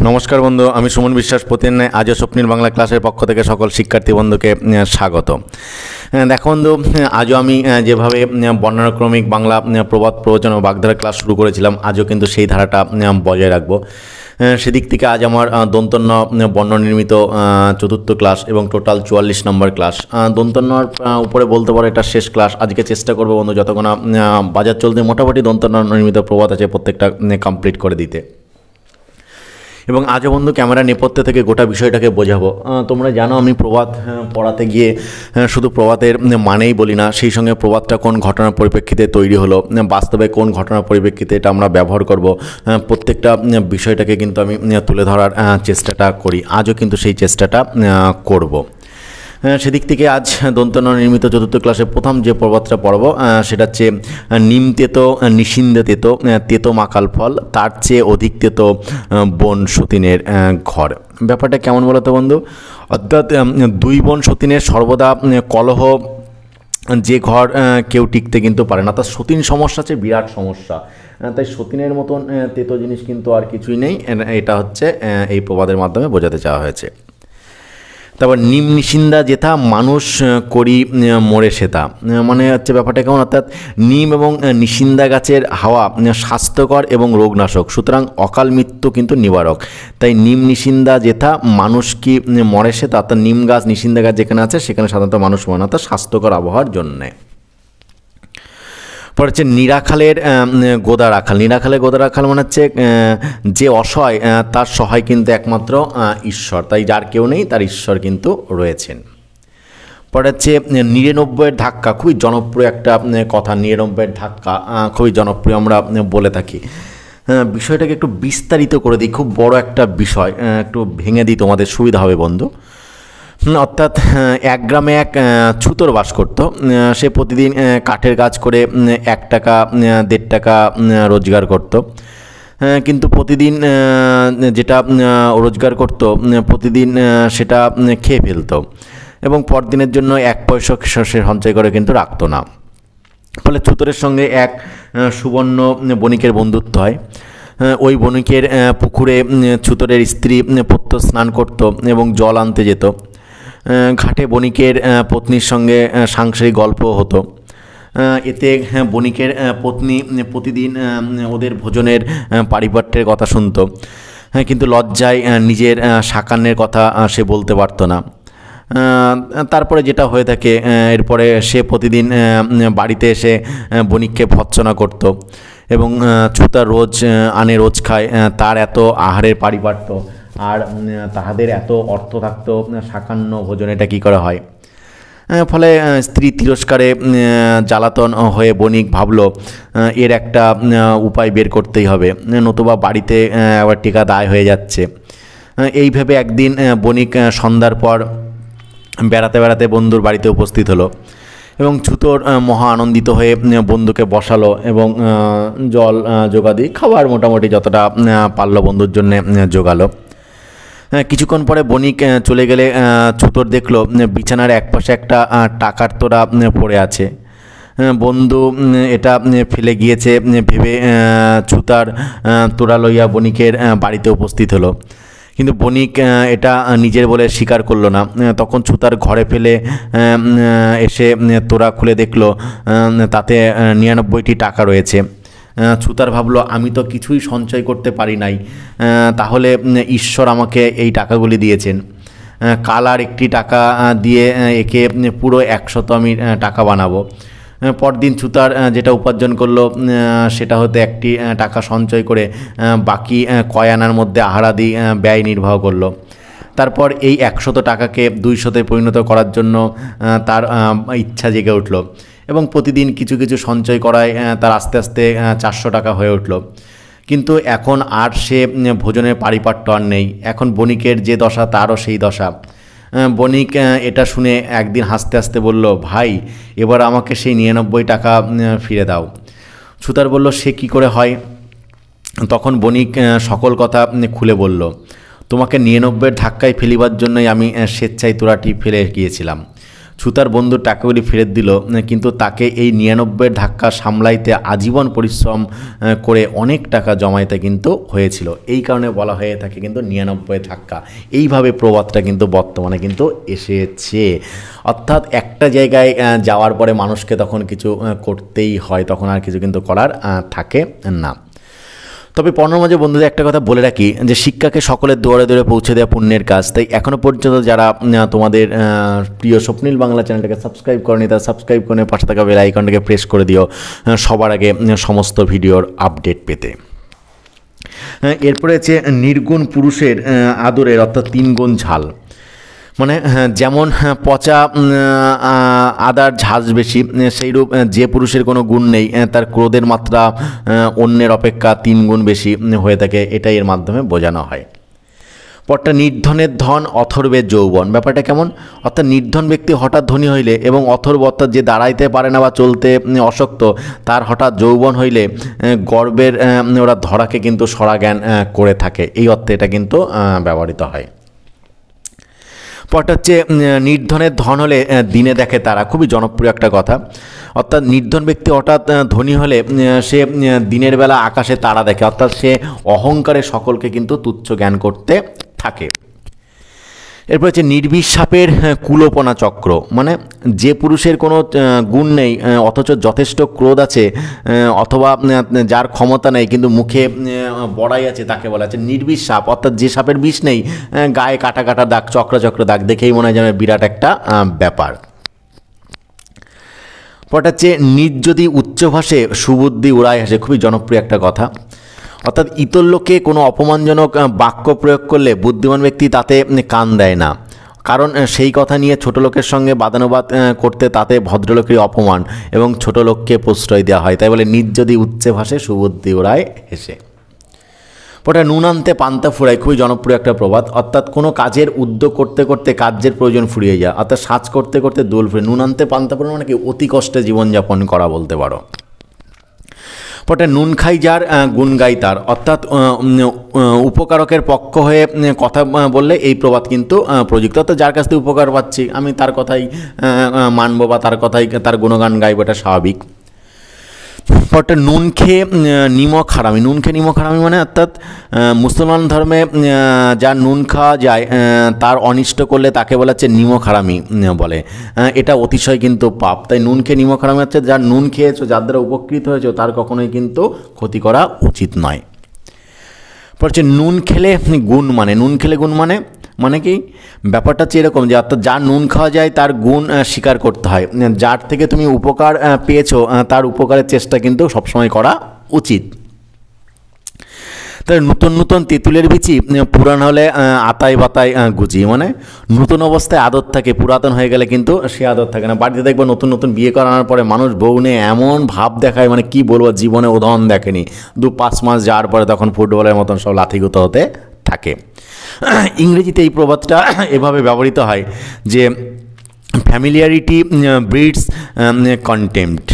নমস্কার বন্ধু, আমি সুমন বিশ্বাস। প্রতিদিন আজও স্বপ্নিল বাংলা ক্লাসের পক্ষ থেকে সকল শিক্ষার্থী বন্ধুকে স্বাগত। দেখো বন্ধু, আজও আমি যেভাবে বর্ণানুক্রমিক বাংলা প্রবাদ প্রবচন ও বাগধারা ক্লাস শুরু করেছিলাম, আজও কিন্তু সেই ধারাটা বজায় রাখবো। সেদিক থেকে আজ আমার দন্তন্য বর্ণ নির্মিত চতুর্থ ক্লাস এবং টোটাল 44 নম্বর ক্লাস। দন্তন্যর উপরে বলতে পারো এটা শেষ ক্লাস। আজকে চেষ্টা করবো বন্ধু যতক্ষণ বাজার চলতে মোটামুটি দন্তন্য নির্মিত প্রবাদ আছে প্রত্যেকটা কমপ্লিট করে দিতে। এবং আজও বন্ধু ক্যামেরা নেপথ্য থেকে গোটা বিষয়টাকে বোঝাবো। তোমরা জানো আমি প্রবাদ পড়াতে গিয়ে শুধু প্রবাদের মানেই বলি না, সেই সঙ্গে প্রবাদটা কোন ঘটনার পরিপ্রেক্ষিতে তৈরি হলো, বাস্তবে কোন ঘটনার পরিপ্রেক্ষিতে এটা আমরা ব্যবহার করব, প্রত্যেকটা বিষয়টাকে কিন্তু আমি তুলে ধরার চেষ্টাটা করি। আজও কিন্তু সেই চেষ্টাটা করব। সেদিক থেকে আজ দন্তন্য নির্মিত চতুর্থ ক্লাসে প্রথম যে প্রবাদটা পড়ব সেটা হচ্ছে নিম তেতো নিষিদ্ধ তেতো তেতো মাকাল ফল, তার চেয়ে অধিক তেতো বন সতীনের ঘর। ব্যাপারটা কেমন বলো তো বন্ধু? অর্থাৎ দুই বোন সতীনের সর্বদা কলহ, যে ঘর কেউ টিকতে কিন্তু পারে না। অর্থাৎ সতীন সমস্যা হচ্ছে বিরাট সমস্যা, তাই সতীনের মতন তেতো জিনিস কিন্তু আর কিছুই নেই। এটা হচ্ছে এই প্রবাদের মাধ্যমে বোঝাতে চাওয়া হয়েছে। তারপর নিম নিষিন্দা যেথা মানুষ করি মরে সেতা, মানে হচ্ছে ব্যাপারটা কেমন? অর্থাৎ নিম এবং নিষিন্দা গাছের হাওয়া স্বাস্থ্যকর এবং রোগনাশক, সুতরাং অকাল মৃত্যু কিন্তু নিবারক। তাই নিম নিষিন্দা যেথা মানুষ কি মরে সেতা, অর্থাৎ নিম গাছ নিষিন্দা গাছ যেখানে আছে সেখানে সাধারণত মানুষ মরে না, অর্থাৎ স্বাস্থ্যকর আবহাওয়ার জন্যে। পরে হচ্ছে নিরাখালের গোদা রাখাল। নিরাখালের গোদা রাখাল মানে হচ্ছে যে অসহায় তার সহায় কিন্তু একমাত্র ঈশ্বর, তাই যার কেউ নেই তার ঈশ্বর কিন্তু রয়েছেন। পরে হচ্ছে 99-এর ধাক্কা, খুবই জনপ্রিয় একটা কথা। 99-এর ধাক্কা খুবই জনপ্রিয়, আমরা বলে থাকি। বিষয়টাকে একটু বিস্তারিত করে দিই, খুব বড় একটা বিষয়, একটু ভেঙে দিই, তোমাদের সুবিধা হবে বন্ধু। অর্থাৎ এক গ্রামে এক ছুতোর বাস করত। সে প্রতিদিন কাঠের কাজ করে 1 টাকা 1.5 টাকা রোজগার করত। কিন্তু প্রতিদিন যেটা রোজগার করত প্রতিদিন সেটা খেয়ে ফেলত এবং পরদিনের জন্য 1 পয়সা সে সঞ্চয় করে কিন্তু রাখতো না। ফলে ছুতোরের সঙ্গে এক সুবর্ণ বণিকের বন্ধুত্ব হয়। ওই বণিকের পুকুরে ছুতোরের স্ত্রী প্রত্যহ স্নান করত এবং জল আনতে যেত। ঘাটে বণিকের পত্নীর সঙ্গে সাংসারিক গল্প হতো। এতে বণিকের পত্নী প্রতিদিন ওদের ভোজনের পারিপাট্যের কথা শুনত, কিন্তু লজ্জায় নিজের সাকান্নের কথা সে বলতে পারত না। তারপরে যেটা হয়ে থাকে, এরপরে সে প্রতিদিন বাড়িতে এসে বণিককে ভর্ৎসনা করত এবং ছুতা রোজ আনে রোজ খায়। তার এত আহারের পারিপাট্য আর তাহাদের এত অর্থ থাকতো, সাকান্ন ভোজন এটা কী করে হয়? ফলে স্ত্রী তিরস্কারে জ্বালাতন হয়ে বণিক ভাবল এর একটা উপায় বের করতেই হবে, নতুবা বাড়িতে আবার টিকা দায় হয়ে যাচ্ছে। এই ভেবে একদিন বণিক সন্ধ্যার পর বেড়াতে বেড়াতে বন্ধুর বাড়িতে উপস্থিত হলো এবং ছুতোর মহা আনন্দিত হয়ে বন্ধুকে বসালো এবং জল জোগাদি খাবার মোটামুটি যতটা পারল বন্ধুর জন্যে জোগালো। কিছুক্ষণ পরে বণিক চলে গেলে ছুতোর দেখলো বিছানার একপাশে একটা টাকার তোড়া পড়ে আছে। বন্ধু এটা ফেলে গিয়েছে ভেবে ছুতার তোড়া লইয়া বণিকের বাড়িতে উপস্থিত হলো, কিন্তু বণিক এটা নিজের বলে স্বীকার করলো না। তখন ছুতার ঘরে ফেলে এসে তোড়া খুলে দেখলো তাতে 99টি টাকা রয়েছে। ছুতার ভাবলো আমি তো কিছুই সঞ্চয় করতে পারি নাই, তাহলে ঈশ্বর আমাকে এই টাকাগুলি দিয়েছেন। কাল আর একটি টাকা দিয়ে একে পুরো 100 আমি টাকা বানাবো। পরদিন ছুতার যেটা উপার্জন করলো সেটা হতে একটি টাকা সঞ্চয় করে বাকি কয় আনার মধ্যে আহারাদি ব্যয় নির্বাহ করলো। তারপর এই 100 টাকাকে 200-তে পরিণত করার জন্য তার ইচ্ছা জেগে উঠল এবং প্রতিদিন কিছু কিছু সঞ্চয় করায় তার আস্তে আস্তে 400 টাকা হয়ে উঠল। কিন্তু এখন আর সে ভোজনের পারিপাট্য আর নেই। এখন বণিকের যে দশা তারও সেই দশা। বণিক এটা শুনে একদিন হাসতে হাসতে বলল, ভাই এবার আমাকে সেই 99 টাকা ফিরে দাও। ছুতার বলল, সে কি করে হয়? তখন বণিক সকল কথা খুলে বলল, তোমাকে 99-এর ধাক্কায় ফেলিবার জন্যই আমি স্বেচ্ছায় তোড়াটি ফেলে গিয়েছিলাম। ছুতার বন্ধুর টাকাগুলি ফেরত দিল, কিন্তু তাকে এই 99 ধাক্কা সামলাইতে আজীবন পরিশ্রম করে অনেক টাকা জমাইতে কিন্তু হয়েছিল। এই কারণে বলা হয়ে থাকে কিন্তু 99 ধাক্কা। এইভাবে প্রবাদটা কিন্তু বর্তমানে কিন্তু এসেছে। অর্থাৎ একটা জায়গায় যাওয়ার পরে মানুষকে তখন কিছু করতেই হয়, তখন আর কিছু কিন্তু করার থাকে না। তবে পণ্যর মাঝে বন্ধুদের একটা কথা বলে রাখি যে শিক্ষাকে সকলের দুয়ারে দুয়ারে পৌঁছে দেওয়া পুণ্যের কাজ। তাই এখনও পর্যন্ত যারা তোমাদের প্রিয় স্বপ্নিল বাংলা চ্যানেলটাকে সাবস্ক্রাইব করেনি, তারা সাবস্ক্রাইব করে পাশে থাকা বেল আইকনটাকে প্রেস করে দিও সবার আগে সমস্ত ভিডিওর আপডেট পেতে। এরপরে হচ্ছে নির্গুণ পুরুষের আদরের অর্থাৎ 3 গুণ ঝাল। মানে যেমন পচা আদার ঝাঁজ বেশি, সেইরূপ যে পুরুষের কোনো গুণ নেই তার ক্রোধের মাত্রা অন্যের অপেক্ষা 3 গুণ বেশি হয়ে থাকে, এটাই এর মাধ্যমে বোঝানো হয়। পরটা নির্ধনের ধন অথর্বের যৌবন। ব্যাপারটা কেমন? অর্থাৎ নির্ধন ব্যক্তি হঠাৎ ধনী হইলে এবং অথর্ব অর্থাৎ যে দাঁড়াইতে পারে না বা চলতে অশক্ত তার হঠাৎ যৌবন হইলে গর্বের ওরা ধরাকে কিন্তু সরা জ্ঞান করে থাকে, এই অর্থে এটা কিন্তু ব্যবহৃত হয়। পরটা হচ্ছে নির্ধনের ধন হলে দিনে দেখে তারা। খুবই জনপ্রিয় একটা কথা। অর্থাৎ নির্ধন ব্যক্তি হঠাৎ ধনী হলে সে দিনের বেলা আকাশে তারা দেখে, অর্থাৎ সে অহংকারে সকলকে কিন্তু তুচ্ছ জ্ঞান করতে থাকে। এরপর হচ্ছে নির্বিষ সাপের কুলোপনা চক্র। মানে যে পুরুষের কোনো গুণ নেই অথচ যথেষ্ট ক্রোধ আছে, অথবা যার ক্ষমতা নেই কিন্তু মুখে বড়াই আছে, তাকে বলা আছে নির্বিষ সাপ। অর্থাৎ যে সাপের বিষ নেই, গায়ে কাটা কাটা দাগ, চক্র চক্র দাগ দেখেই মনে হয় যেন বিরাট একটা ব্যাপার। পরটা হচ্ছে নিজ যদি উচ্চভাষে সুবুদ্ধি উড়ায় হাসে। খুবই জনপ্রিয় একটা কথা। অর্থাৎ ইতর লোককে কোনো অপমানজনক বাক্য প্রয়োগ করলে বুদ্ধিমান ব্যক্তি তাতে কান দেয় না, কারণ সেই কথা নিয়ে ছোট লোকের সঙ্গে বাদানুবাদ করতে তাতে ভদ্রলোকের অপমান এবং ছোট লোককে প্রশ্রয় দেওয়া হয়। তাই বলে নিজ যদি উচ্চে ভাষে সুবুদ্ধি ওড়ায় হেসে। ওটা নুন আনতে পান্তা ফুরায়। খুবই জনপ্রিয় একটা প্রবাদ। অর্থাৎ কোনো কাজের উদ্যোগ করতে করতে কার্যের প্রয়োজন ফুরিয়ে যায়, অর্থাৎ সাজ করতে করতে দোল ফুরে। নুন আনতে পান্তা ফুরায় মানে কি? অতি কষ্টে জীবনযাপন করা বলতে পারো। পরে নুন খাই যার গুণ গাই তার। অর্থাৎ উপকারকের পক্ষ হয়ে কথা বললে এই প্রবাদ কিন্তু প্রযুক্ত। অর্থাৎ যার কাছ থেকে উপকার পাচ্ছি আমি তার কথাই মানব বা তার কথাই তার গুণগান গাইব, এটা স্বাভাবিক। পরটা নুন খেয়ে নিমক হারামি। নুন খেয়ে নিমক হারামি মানে অর্থাৎ মুসলমান ধর্মে যার নুন খাওয়া যায় তার অনিষ্ট করলে তাকে বলা হচ্ছে নিমক হারামি বলে। এটা অতিশয় কিন্তু পাপ। তাই নুন খেয়ে নিমক হারামি হচ্ছে যার নুন খেয়েছো, যার দ্বারা উপকৃত হয়েছো, তার কখনোই কিন্তু ক্ষতি করা উচিত নয়। পর হচ্ছে নুন খেলে গুণ মানে। নুন খেলে গুণ মানে মানে কি? ব্যাপারটা হচ্ছে এরকম যে অর্থাৎ যার নুন খাওয়া যায় তার গুণ স্বীকার করতে হয়। যার থেকে তুমি উপকার পেয়েছো তার উপকারের চেষ্টা কিন্তু সবসময় করা উচিত। তাই নতুন নতুন তেঁতুলের বিচি পুরান হলে আতায় বাতায় গুজি। মানে নতুন অবস্থায় আদর থাকে, পুরাতন হয়ে গেলে কিন্তু সে আদর থাকে না। বাড়িতে দেখবো নতুন নতুন বিয়ে করানোর পরে মানুষ বউ নিয়ে এমন ভাব দেখায়, মানে কি বলবো, জীবনে উদাহরণ দেখেনি। 2-5 মাস যাওয়ার পরে তখন ফুটবলের মতন সব লাথিগুতো হতে থাকে। ইংরেজিতে এই প্রবাদটা এভাবে ব্যবহৃত হয় যে ফ্যামিলিয়ারিটি ব্রিডস কন্টেম্পট।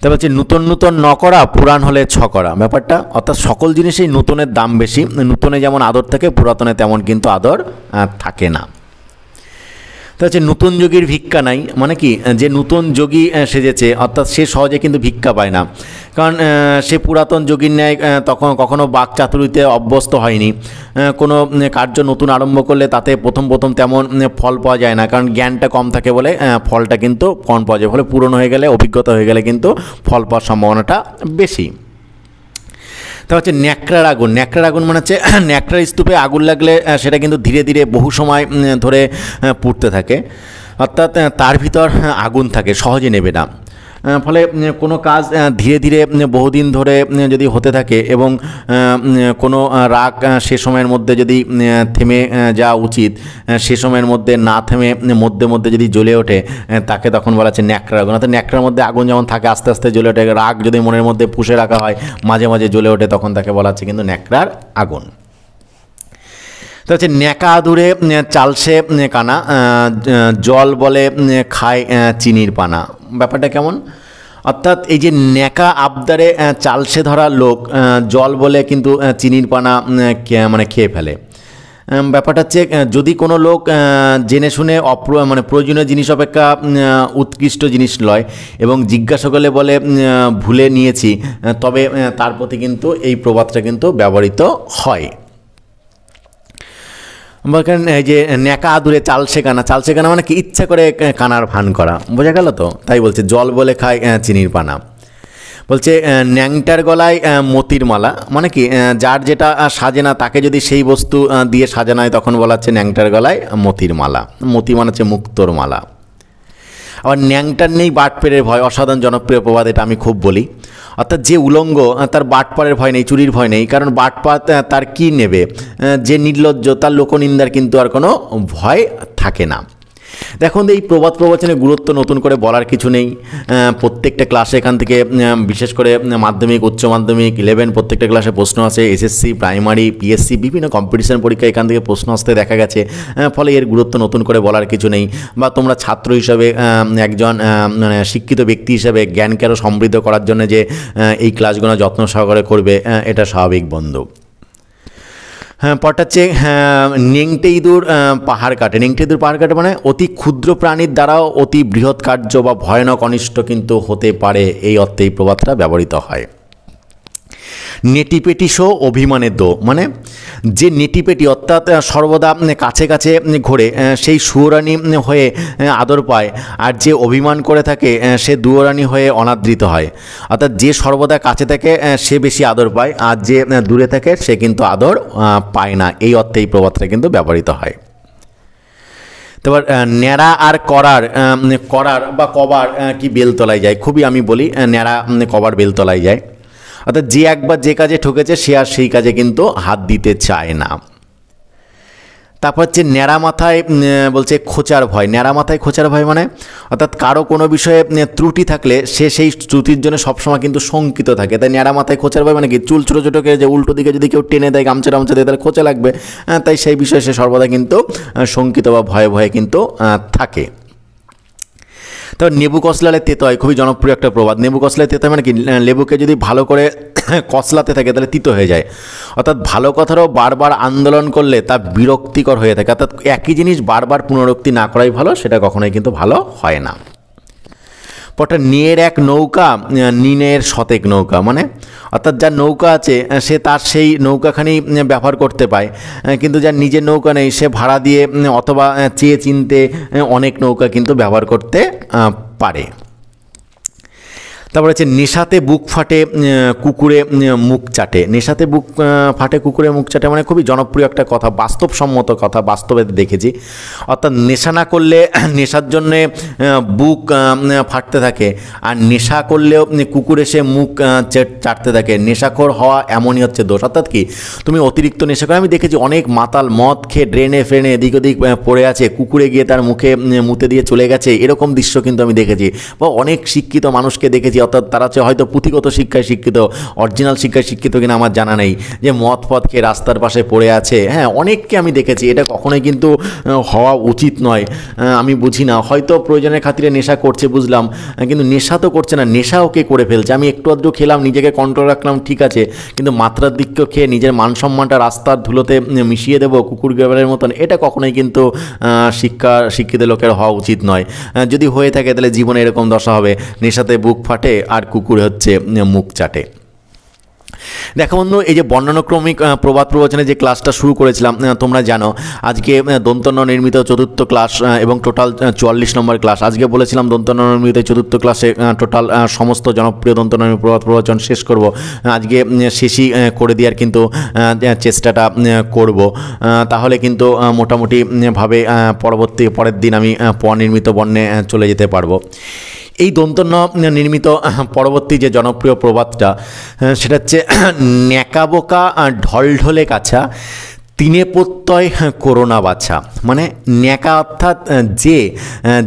তারপর হচ্ছে নূতন নূতন ন করা পুরাণ হলে ছ করা। ব্যাপারটা অর্থাৎ সকল জিনিসেই নূতনের দাম বেশি। নূতনে যেমন আদর থাকে পুরাতনে তেমন কিন্তু আদর থাকে না। তো হচ্ছে নতুন যোগীর ভিক্ষা নাই। মানে কি? যে নতুন যোগী সেজেছে অর্থাৎ সে সহজে কিন্তু ভিক্ষা পায় না, কারণ সে পুরাতন যোগীর ন্যায় তখন কখনো বাক চাতুরিতে অভ্যস্ত হয়নি। কোনো কার্য নতুন আরম্ভ করলে তাতে প্রথম প্রথম তেমন ফল পাওয়া যায় না, কারণ জ্ঞানটা কম থাকে বলে ফলটা কিন্তু কম পাওয়া যায়। ফলে পুরনো হয়ে গেলে, অভিজ্ঞতা হয়ে গেলে কিন্তু ফল পাওয়ার সম্ভাবনাটা বেশি। তা হচ্ছে ন্যাকড়ার আগুন। ন্যাকড়ার আগুন মানে হচ্ছে ন্যাকড়ার স্তূপে আগুন লাগলে সেটা কিন্তু ধীরে ধীরে বহু সময় ধরে পুড়তে থাকে, অর্থাৎ তার ভিতর আগুন থাকে, সহজে নেবে না। ফলে কোনো কাজ ধীরে ধীরে বহুদিন ধরে যদি হতে থাকে এবং কোনো রাগ সে সময়ের মধ্যে যদি থেমে যাওয়া উচিত সে সময়ের মধ্যে না থেমে মধ্যে মধ্যে যদি জ্বলে ওঠে তাকে তখন বলা হচ্ছে ন্যাকড়ার আগুন। অর্থাৎ ন্যাকড়ার মধ্যে আগুন যেমন থাকে আস্তে আস্তে জ্বলে ওঠে, রাগ যদি মনের মধ্যে পুষে রাখা হয় মাঝে মাঝে জ্বলে ওঠে, তখন তাকে বলা হচ্ছে কিন্তু ন্যাকড়ার আগুন। তো হচ্ছে ন্যাকা আদুরে চালসে কানা, জল বলে খায় চিনির পানা। ব্যাপারটা কেমন? অর্থাৎ এই যে ন্যাকা আবদারে চালসে ধরা লোক জল বলে কিন্তু চিনির পানা মানে খেয়ে ফেলে। ব্যাপারটা হচ্ছে যদি কোনো লোক জেনে শুনে মানে প্রয়োজনীয় জিনিস অপেক্ষা উৎকৃষ্ট জিনিস লয় এবং জিজ্ঞাসা করলে বলে ভুলে নিয়েছি, তবে তার প্রতি কিন্তু এই প্রবাদটা কিন্তু ব্যবহৃত হয়। এই যে ন্যাকা আদুরে চাল শেখানা, চাল শেখানা মানে কি ইচ্ছা করে কানার ভান করা, বোঝা গেল তো? তাই বলছে জল বলে খায় চিনির পানা। বলছে ন্যাংটার গলায় মতির মালা, মানে কি যার যেটা সাজে না তাকে যদি সেই বস্তু দিয়ে সাজানো হয় তখন বলা হচ্ছে ন্যাংটার গলায় মতির মালা। মতি মানে হচ্ছে মুক্তোর মালা। আবার ন্যাংটার নেই বাটপেরের ভয়, অসাধারণ জনপ্রিয় প্রবাদ, এটা আমি খুব বলি। অর্থাৎ যে উলঙ্গ তার বাটপাড়ের ভয় নেই, চুরির ভয় নেই, কারণ বাটপাত তার কি নেবে। যে নির্লজ্জ তার লোকনিন্দার কিন্তু আর কোনো ভয় থাকে না। দেখুন এই প্রবাদ প্রবচনের গুরুত্ব নতুন করে বলার কিছু নেই। প্রত্যেকটা ক্লাসে এখান থেকে বিশেষ করে মাধ্যমিক, উচ্চ মাধ্যমিক, 11 প্রত্যেকটা ক্লাসে প্রশ্ন আসে, এসএসসি, প্রাইমারি, পিএসসি বিভিন্ন কম্পিটিশন পরীক্ষা এখান থেকে প্রশ্ন আসতে দেখা গেছে। ফলে এর গুরুত্ব নতুন করে বলার কিছু নেই। বা তোমরা ছাত্র হিসাবে একজন শিক্ষিত ব্যক্তি হিসাবে জ্ঞানকে আরও সমৃদ্ধ করার জন্য যে এই ক্লাসগুলো যত্ন সহকারে করবে, এটা স্বাভাবিক বন্ধু। পরটা হচ্ছে নেংটে ইঁদুর পাহাড় কাটে। নেংটে ইঁদুর পাহাড় কাটে মানে অতি ক্ষুদ্র প্রাণীর দ্বারাও অতি বৃহৎ কার্য বা ভয়ানক অনিষ্ট কিন্তু হতে পারে, এই অর্থে এই প্রবাদটা ব্যবহৃত হয়। নেটিপেটি শো অভিমানের দো, মানে যে নেটিপেটি অর্থাৎ সর্বদা কাছে কাছে ঘোরে সেই সুয়োরানী হয়ে আদর পায়, আর যে অভিমান করে থাকে সে দুয়োরানী হয়ে অনাদৃত হয়। অর্থাৎ যে সর্বদা কাছে থাকে সে বেশি আদর পায়, আর যে দূরে থাকে সে কিন্তু আদর পায় না, এই অর্থে এই প্রবাদটা কিন্তু ব্যবহৃত হয়। তারপর ন্যাড়া আর করার বা কবার কি বেলতলায় যায়, খুবই আমি বলি ন্যাড়া কবার বেলতলায় যায়। অর্থাৎ যে একবার যে কাজে ঠকেছে সে আর সেই কাজে কিন্তু হাত দিতে চায় না। তারপর হচ্ছে ন্যাড়া মাথায় বলছে খোঁচার ভয়। ন্যাড়া মাথায় খোঁচার ভয় মানে অর্থাৎ কারো কোনো বিষয়ে ত্রুটি থাকলে সে সেই ত্রুটির জন্য সবসময় কিন্তু শঙ্কিত থাকে। তাই ন্যাড়া মাথায় খোঁচার ভয় মানে কি চুল ছোটো ছোটোকে যে উল্টো দিকে যদি কেউ টেনে দেয়, গামছা দিয়ে তাহলে খোঁচা লাগবে, তাই সেই বিষয়ে সে সর্বদা কিন্তু শঙ্কিত বা ভয়ে ভয়ে কিন্তু থাকে। তো নেবু কসলালে তেতো হয়, খুবই জনপ্রিয় একটা প্রবাদ। নেবু কসলায় তেতো হয় মানে কি লেবুকে যদি ভালো করে কসলাতে থাকে তাহলে তিতো হয়ে যায়। অর্থাৎ ভালো কথারও বারবার আন্দোলন করলে তা বিরক্তিকর হয়ে থাকে। অর্থাৎ একই জিনিস বারবার পুনরুক্তি না করাই ভালো, সেটা কখনোই কিন্তু ভালো হয় না। পরটা নিয়ের এক নৌকা নিনের শতেক নৌকা, মানে অর্থাৎ যার নৌকা আছে সে তার সেই নৌকাখানি ব্যবহার করতে পায়, কিন্তু যার নিজের নৌকা নেই সে ভাড়া দিয়ে অথবা চেয়ে চিনতে অনেক নৌকা কিন্তু ব্যবহার করতে পারে। তারপরে হচ্ছে নেশাতে বুক ফাটে কুকুরে মুখ চাটে। নেশাতে বুক ফাটে কুকুরে মুখ চাটে মানে খুবই জনপ্রিয় একটা কথা, বাস্তবসম্মত কথা, বাস্তবে দেখেছি। অর্থাৎ নেশা না করলে নেশার জন্যে বুক ফাটতে থাকে, আর নেশা করলেও কুকুর এসে মুখ চাটতে থাকে। নেশাখোর হওয়া এমনই হচ্ছে দোষ। অর্থাৎ কি তুমি অতিরিক্ত নেশা করে, আমি দেখেছি অনেক মাতাল মদ খেয়ে ড্রেনে ফ্রেনে এদিক ওদিক পড়ে আছে, কুকুরে গিয়ে তার মুখে মুতে দিয়ে চলে গেছে, এরকম দৃশ্য কিন্তু আমি দেখেছি। বা অনেক শিক্ষিত মানুষকে দেখেছি, অর্থাৎ তারা হচ্ছে হয়তো পুঁথিগত শিক্ষায় শিক্ষিত, অরিজিনাল শিক্ষায় শিক্ষিত কিনা আমার জানা নেই, যে মদ ফদ খেয়ে রাস্তার পাশে পড়ে আছে। হ্যাঁ, অনেককে আমি দেখেছি। এটা কখনোই কিন্তু হওয়া উচিত নয়। আমি বুঝি না, হয়তো প্রয়োজনের খাতিরে নেশা করছে বুঝলাম, কিন্তু নেশা তো করছে না, নেশা ওকে করে ফেলছে। আমি একটু আধটু খেলাম, নিজেকে কন্ট্রোল রাখলাম, ঠিক আছে, কিন্তু মাত্রার দিককেও খেয়ে নিজের মান সম্মানটা রাস্তার ধুলোতে মিশিয়ে দেবো কুকুর গ্রামের মতন, এটা কখনোই কিন্তু শিক্ষিত লোকের হওয়া উচিত নয়। যদি হয়ে থাকে তাহলে জীবনে এরকম দশা হবে, নেশাতে বুক ফাটে আর কুকুর হচ্ছে মুখ চাটে। দেখো বন্ধু, এই যে বর্ণানুক্রমিক প্রবাদ প্রবচনে যে ক্লাসটা শুরু করেছিলাম, তোমরা জানো আজকে দন্তন্য নির্মিত চতুর্থ ক্লাস এবং টোটাল 44 নম্বর ক্লাস। আজকে বলেছিলাম দন্তন্য নির্মিত চতুর্থ ক্লাসে টোটাল সমস্ত জনপ্রিয় দন্তন্য প্রবাদ প্রবচন শেষ করব। আজকে শেষই করে দেওয়ার কিন্তু চেষ্টাটা করব, তাহলে কিন্তু মোটামুটি ভাবে পরের দিন আমি পনির্মিত বর্ণে চলে যেতে পারবো। এই দন্তন্য নির্মিত পরবর্তী যে জনপ্রিয় প্রবাদটা সেটা হচ্ছে ন্যাকাবোকা ঢলঢলে কাছা, তিনে প্রত্যয় করোনা বাছা। মানে ন্যাকা অর্থাৎ যে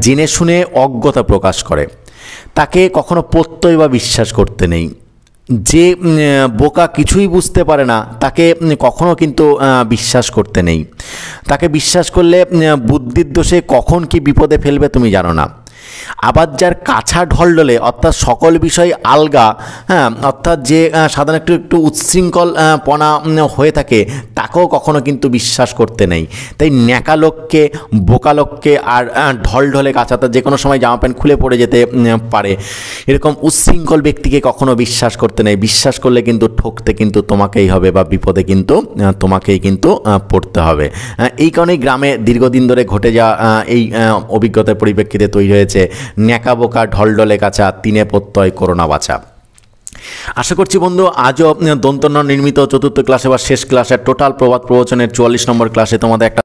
জেনে শুনে অজ্ঞতা প্রকাশ করে তাকে কখনো প্রত্যয় বা বিশ্বাস করতে নেই। যে বোকা কিছুই বুঝতে পারে না তাকে কখনো কিন্তু বিশ্বাস করতে নেই। তাকে বিশ্বাস করলে বুদ্ধির দোষে কখন কি বিপদে ফেলবে তুমি জানো না। আবার যার কাছা ঢলঢলে অর্থাৎ সকল বিষয় আলগা, হ্যাঁ, অর্থাৎ যে সাধারণ একটু উচ্ছৃঙ্খল পনা হয়ে থাকে, তাকেও কখনো কিন্তু বিশ্বাস করতে নেই। তাই ন্যাকা লোককে, বোকা লোককে আর ঢলঢলে কাছা, যে কোনো সময় জামা প্যান্ট খুলে পড়ে যেতে পারে, এরকম উচ্ছৃঙ্খল ব্যক্তিকে কখনো বিশ্বাস করতে নেই। বিশ্বাস করলে কিন্তু ঠকতে কিন্তু তোমাকেই হবে, বা বিপদে কিন্তু তোমাকেই কিন্তু পড়তে হবে। এই কারণেই গ্রামে দীর্ঘদিন ধরে ঘটে যাওয়া এই অভিজ্ঞতার পরিপ্রেক্ষিতে তৈরি হয়েছে ন্যাকা বোকা ঢলঢলে কাছা, তিনে প্রত্যয় করোনা বাঁচা। আশা করছি বন্ধু আজও দন্তন্য নির্মিত চতুর্থ ক্লাসে বা শেষ ক্লাসের টোটাল প্রবাদ প্রবচনের 44 নম্বর ক্লাসে তোমাদের একটা